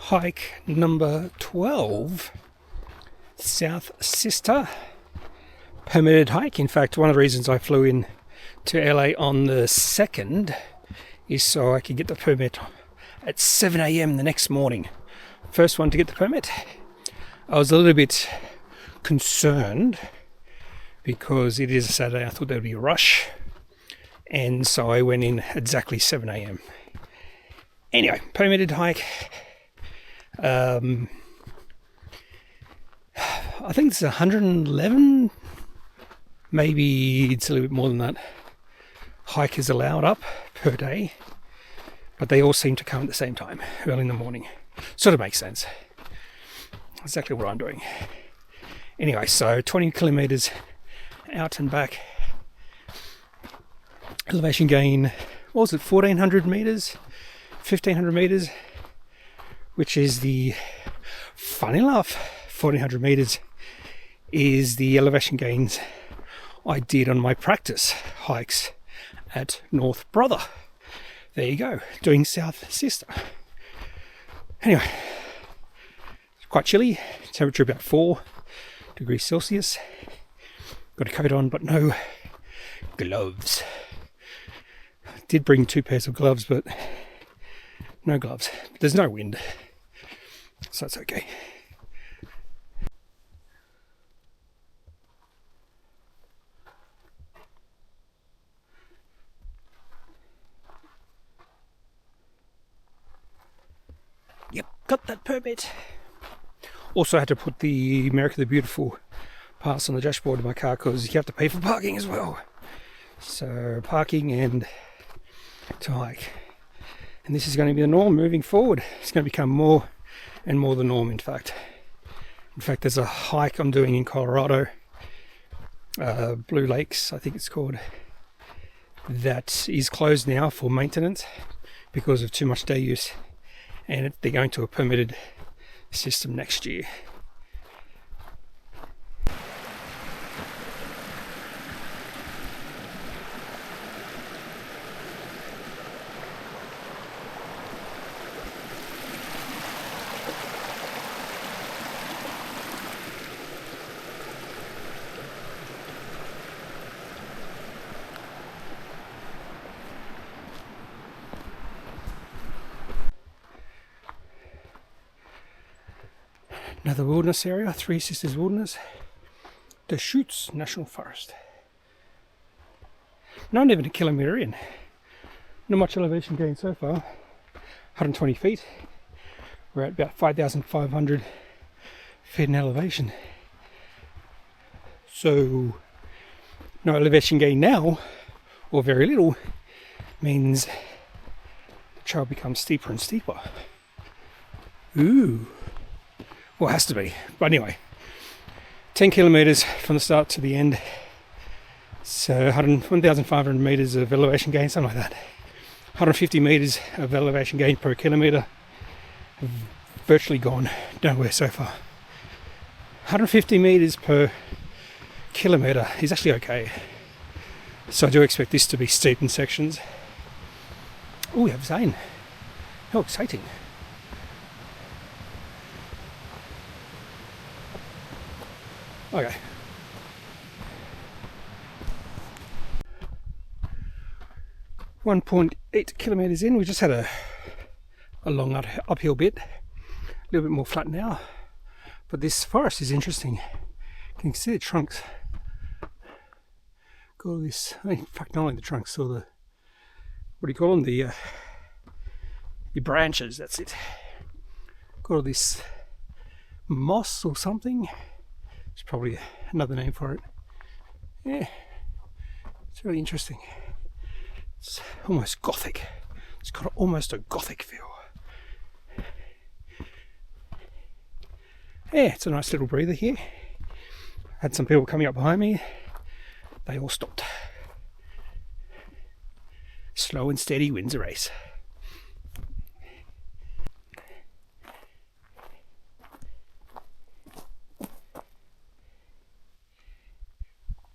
Hike number 12, South Sister, permitted hike. In fact, one of the reasons I flew in to LA on the 2nd is so I could get the permit at 7 a.m. the next morning. First one to get the permit. I was a little bit concerned because it is a Saturday. I thought there would be a rush, and so I went in exactly 7 a.m. Anyway, permitted hike. I think it's 111, maybe it's a little bit more than that, hikers allowed up per day, but they all seem to come at the same time, early in the morning. Sort of makes sense. Exactly what I'm doing. Anyway, so 20 kilometers out and back. Elevation gain, what was it, 1400 meters, 1500 meters, which is the, funny enough, 1400 meters is the elevation gains I did on my practice hikes at North Brother. There you go, doing South Sister. Anyway, it's quite chilly, temperature about 4 degrees Celsius. Got a coat on, but no gloves. Did bring 2 pairs of gloves, but no gloves. There's no wind, so it's okay. Yep, got that permit. Also had to put the America the Beautiful pass on the dashboard of my car because you have to pay for parking as well. So parking and to hike. And this is going to be the norm moving forward. It's going to become more and more the norm, in fact. In fact, there's a hike I'm doing in Colorado, Blue Lakes, I think it's called, that is closed now for maintenance because of too much day use. And they're going to a permitted system next year. Another wilderness area, Three Sisters Wilderness, Deschutes National Forest. Not even a kilometre in. Not much elevation gain so far. 120 feet. We're at about 5,500 feet in elevation. So, no elevation gain now, or very little, means the trail becomes steeper and steeper. Ooh. Well, it has to be. But anyway, 10 kilometres from the start to the end. So 1,500 metres of elevation gain, something like that. 150 metres of elevation gain per kilometre. Virtually gone. Nowhere so far. 150 metres per kilometre is actually okay. So I do expect this to be steep in sections. Oh, we have Zane. How exciting. Okay. .8 kilometres in, we just had a long uphill bit, a little bit more flat now, but this forest is interesting. Can you see the trunks? Got all this, in fact not only the trunks, or the, what do you call them, the branches, that's it. Got all this moss or something. It's probably another name for it. Yeah, it's really interesting. It's almost gothic. It's got almost a gothic feel. Yeah, it's a nice little breather here. Had some people coming up behind me. They all stopped. Slow and steady wins a race.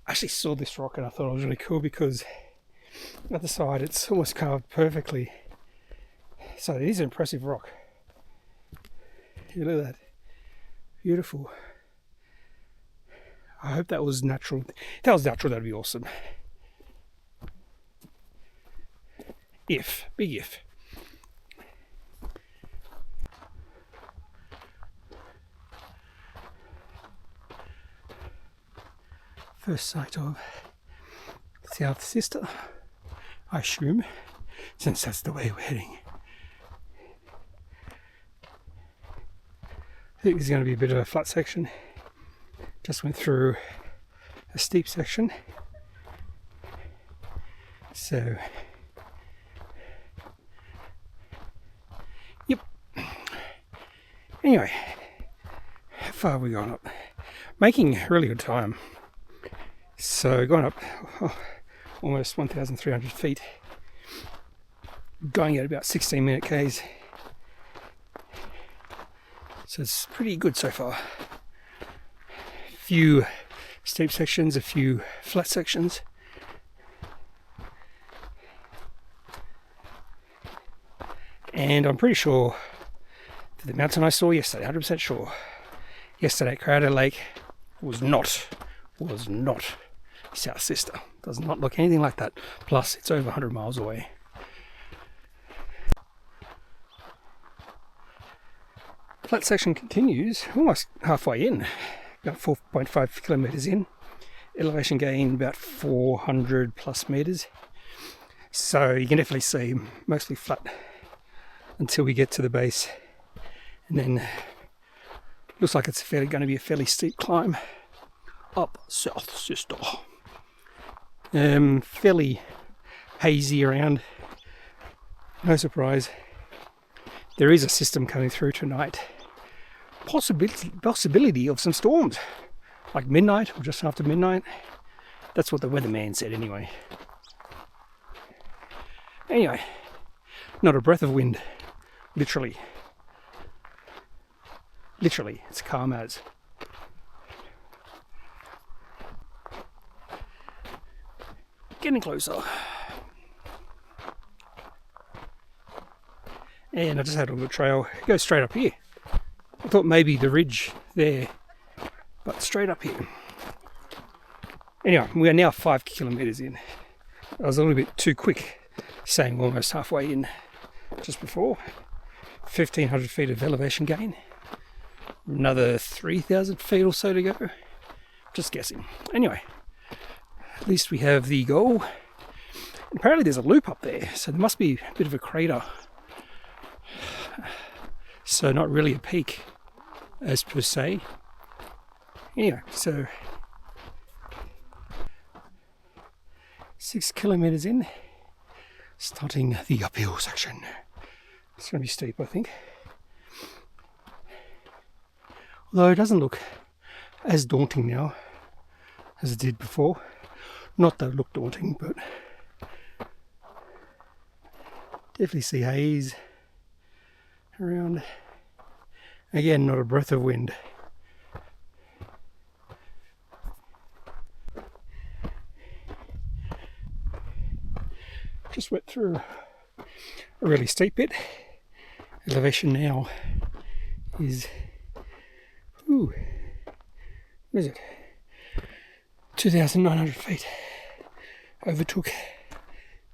I actually saw this rock and I thought it was really cool because at the side it's almost carved perfectly. So it is an impressive rock. Yeah, look at that. Beautiful. I hope that was natural. If that was natural, that'd be awesome. If. Big if. First sight of South Sister, I assume, since that's the way we're heading. I think there's going to be a bit of a flat section. Just went through a steep section. So, yep. Anyway, how far have we gone up? Making really good time. So, going up almost 1,300 feet. Going at about 16-minute Ks. So it's pretty good so far. A few steep sections, a few flat sections. And I'm pretty sure that the mountain I saw yesterday, 100% sure, yesterday at Crowder Lake was not South Sister. Does not look anything like that. Plus, it's over 100 miles away. Flat section continues, almost halfway in, about 4.5 kilometers in. Elevation gain about 400 plus meters. So you can definitely see mostly flat until we get to the base. And then looks like it's going to be a fairly steep climb up South Sister. Fairly hazy around, no surprise. There is a system coming through tonight. Possibility of some storms, like midnight or just after midnight. That's what the weatherman said anyway. Anyway, not a breath of wind, literally. Literally, it's calm as. Getting closer. And I just had a little trail. It goes straight up here. I thought maybe the ridge there, but straight up here. Anyway, we are now 5 kilometers in. I was a little bit too quick saying almost halfway in just before. 1,500 feet of elevation gain. Another 3,000 feet or so to go. Just guessing. Anyway, at least we have the goal. And apparently there's a loop up there, so there must be a bit of a crater. So not really a peak as per se. Anyway, so 6 kilometers in, starting the uphill section. It's going to be steep, I think. Although it doesn't look as daunting now as it did before. Not that it looked daunting, but definitely see haze around. Again, not a breath of wind. Just went through a really steep bit. Elevation now is, what is it? 2,900 feet. Overtook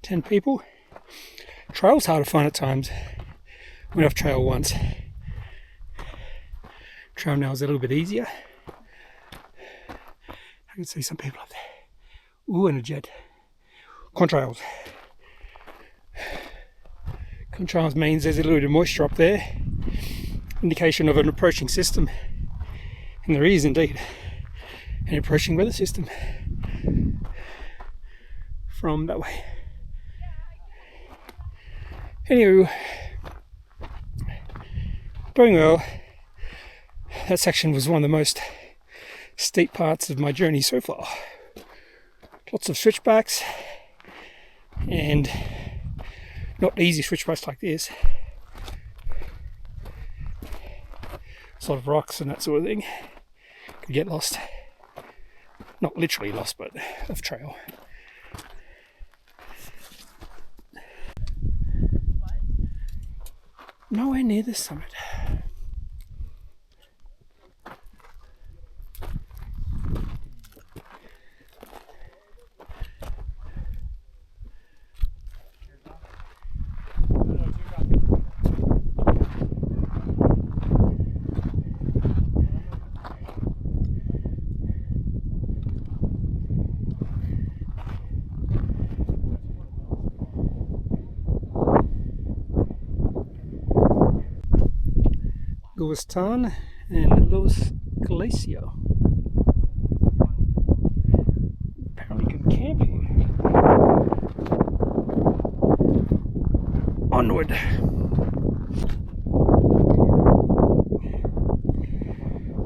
10 people. Trail's hard to find at times. Went off trail once. Trail now is a little bit easier. I can see some people up there. Ooh, and a jet. Contrails. Contrails means there's a little bit of moisture up there. Indication of an approaching system. And there is indeed an approaching weather system from that way. Anyway, going well. That section was one of the most steep parts of my journey so far. Lots of switchbacks and not easy switchbacks like this. A lot of rocks and that sort of thing. Could get lost. Not literally lost, but off trail. Nowhere near the summit. Luistan and Los Glacier. Apparently you can camp here. Onward.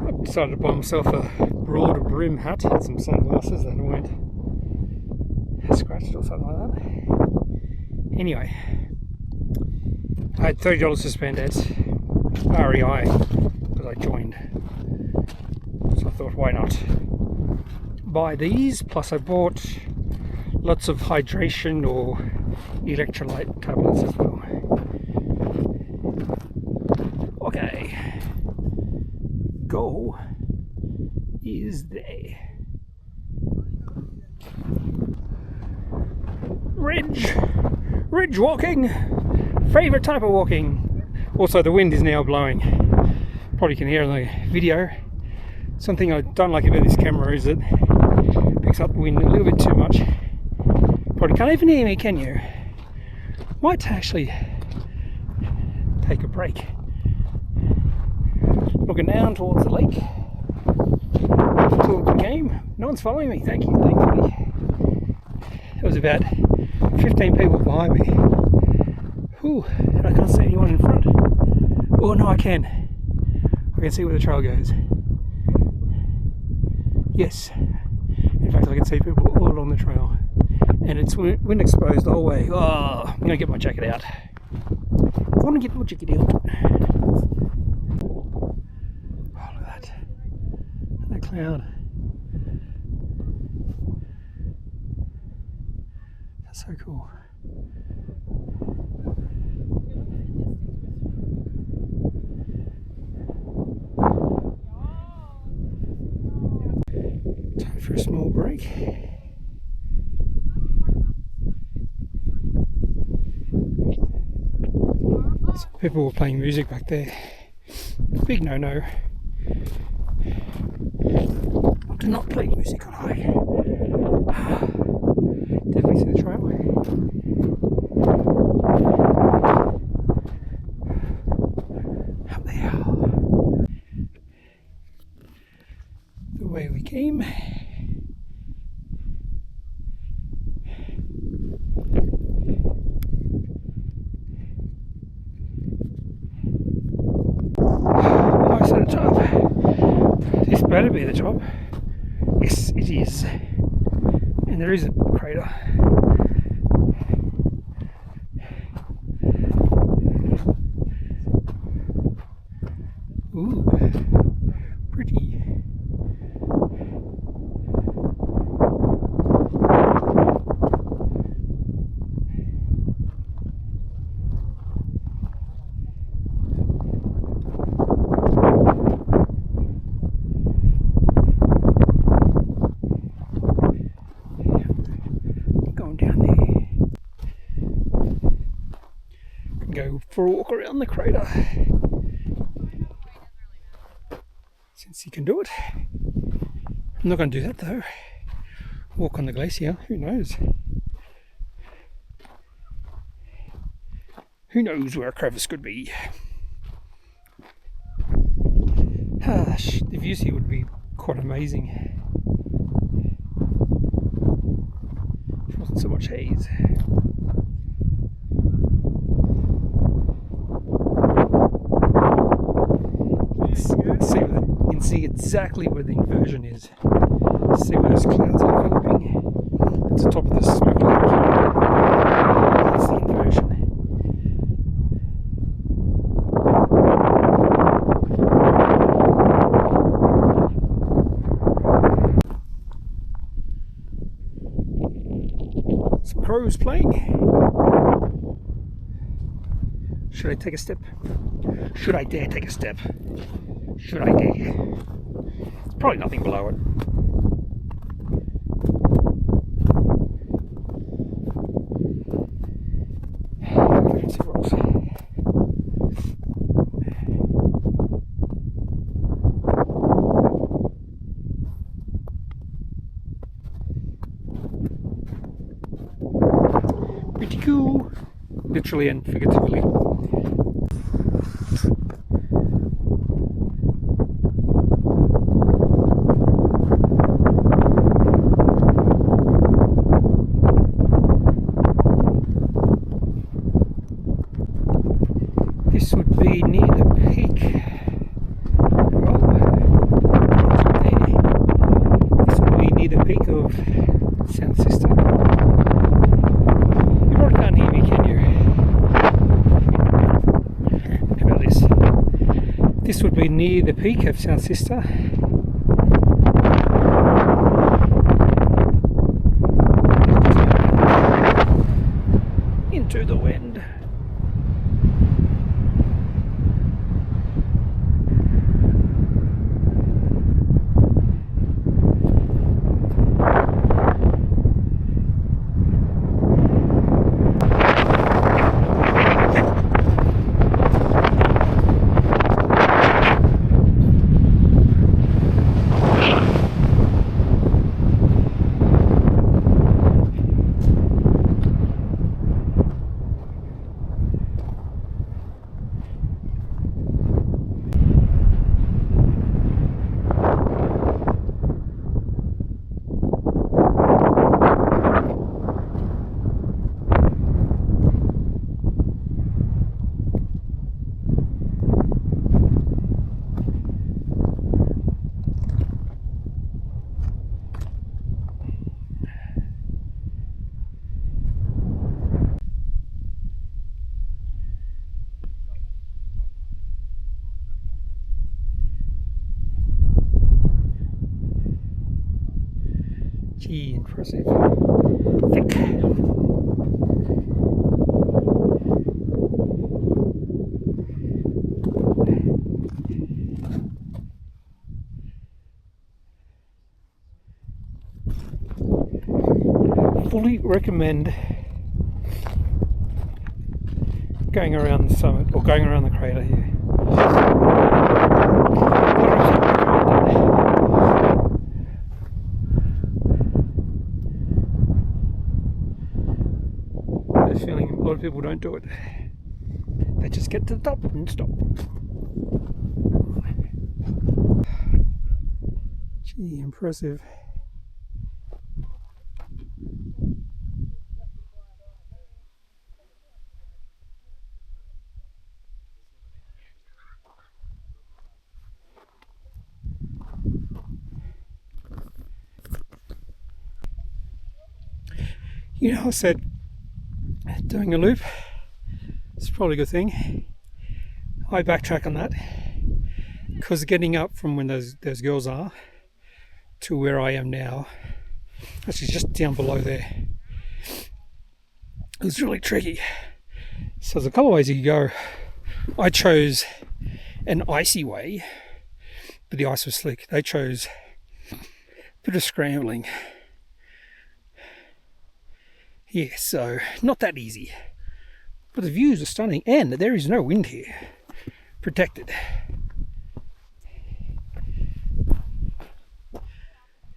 I decided to buy myself a broader brim hat and some sunglasses that weren't scratched or something like that. Anyway, I had $30 to spend at REI because I joined, so I thought, why not buy these? Plus I bought lots of hydration or electrolyte tablets as well. Okay, go is there. Ridge walking, favorite type of walking. Also the wind is now blowing, probably can hear in the video. Something I don't like about this camera is it picks up the wind a little bit too much. Probably can't even hear me, can you? Might actually take a break. Looking down towards the lake, towards the game. No one's following me, thank you, thankfully. There was about 15 people behind me. Whew, and I can't see anyone in front. Oh no, I can. I can see where the trail goes. Yes, in fact I can see people all along the trail. And it's wind exposed the whole way. Oh, I'm gonna get my jacket out. I want to get my jacket out. Oh, look at that. That cloud. That's so cool. Time for a small break. Some people were playing music back there. Big no-no. Do not play music on high. Definitely see the trail. Up there. The way we came. Almost at the top. This better be the top. Yes, it is. And there is a crater. Ooh, pretty. Go for a walk around the crater since you can do it. I'm not going to do that though. Walk on the glacier, who knows? Who knows where a crevice could be? The views here would be quite amazing if it wasn't so much haze. You can see exactly where the inversion is. See where those clouds are developing. That's the top of the smoke illusion. That's the inversion. Some crows playing. Should I take a step? Should I dare take a step? Should I dare? Probably nothing below it. Some rocks. Pretty cool, literally and figuratively. this would be near the peak of South Sister. Into the wind. Gee, impressive. Thick. Fully recommend going around the summit or going around the crater here. I have a feeling a lot of people don't do it. They just get to the top and stop. Gee, impressive. You know, I said doing a loop is probably a good thing. I backtrack on that because getting up from when those girls are to where I am now, actually just down below there, it was really tricky. So there's a couple of ways you could go. I chose an icy way, but the ice was slick. They chose a bit of scrambling. Yeah, so not that easy. But the views are stunning and there is no wind here. Protected.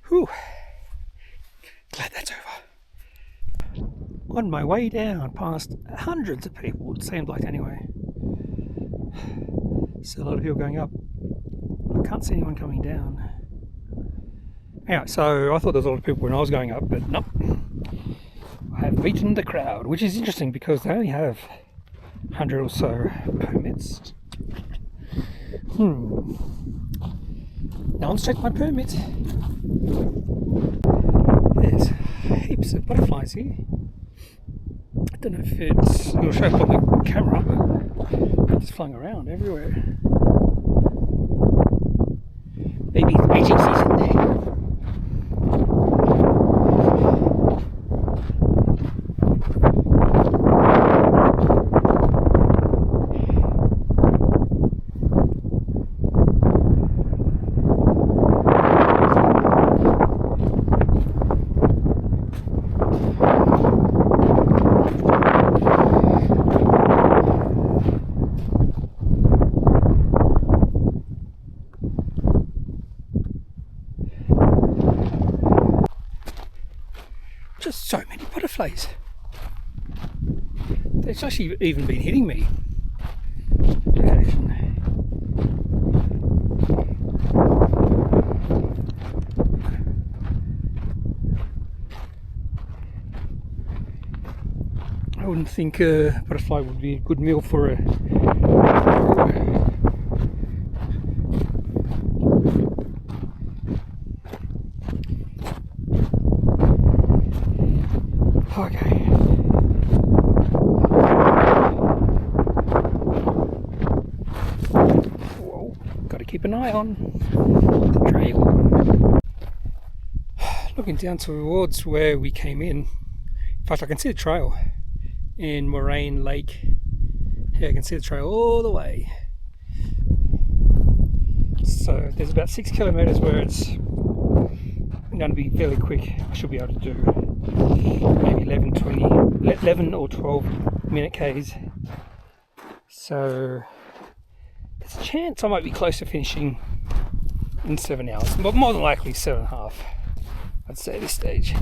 Whew. Glad that's over. On my way down past hundreds of people, it seemed like anyway. So a lot of people going up. I can't see anyone coming down. Anyway, so I thought there was a lot of people when I was going up, but nope. I have beaten the crowd, which is interesting because they only have 100 or so permits. No one's checked my permit. There's heaps of butterflies here. I don't know if it'll show up on the camera, but it's flying around everywhere. Maybe it's mating season. Just so many butterflies. It's actually even been hitting me occasionally. I wouldn't think a butterfly would be a good meal for a okay. Whoa. to keep an eye on the trail. Looking down towards where we came in. In fact, I can see the trail in Moraine Lake. Here I can see the trail all the way. So there's about 6 kilometers where it's going to be fairly quick. I should be able to do maybe 11 or 12 minute Ks. So there's a chance I might be close to finishing in 7 hours, but more than likely 7.5, I'd say at this stage.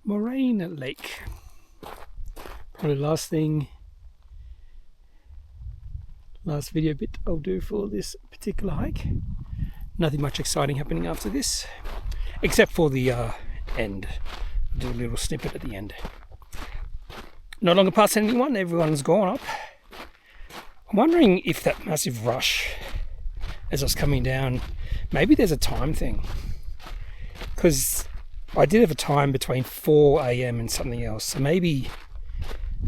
Moraine Lake. Probably the last video bit I'll do for this particular hike. Nothing much exciting happening after this, except for the end. I'll do a little snippet at the end. No longer past anyone, everyone's gone up. I'm wondering if that massive rush as I was coming down, maybe there's a time thing. Because I did have a time between 4 AM and something else, so maybe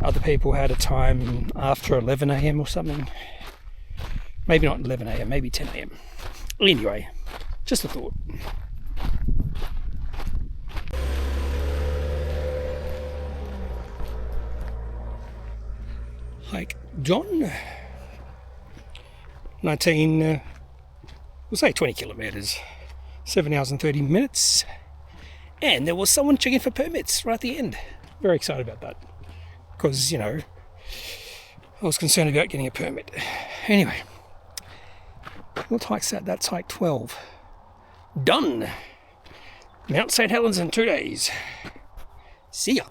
other people had a time after 11 AM or something. Maybe not 11 AM, maybe 10 AM. Anyway, just a thought. Hike done. 19, we'll say 20 kilometres, 7 hours and 30 minutes. And there was someone checking for permits right at the end. Very excited about that. Because, you know, I was concerned about getting a permit. Anyway, what hike's that? That's hike 12. Done! Mount St. Helens in 2 days. See ya!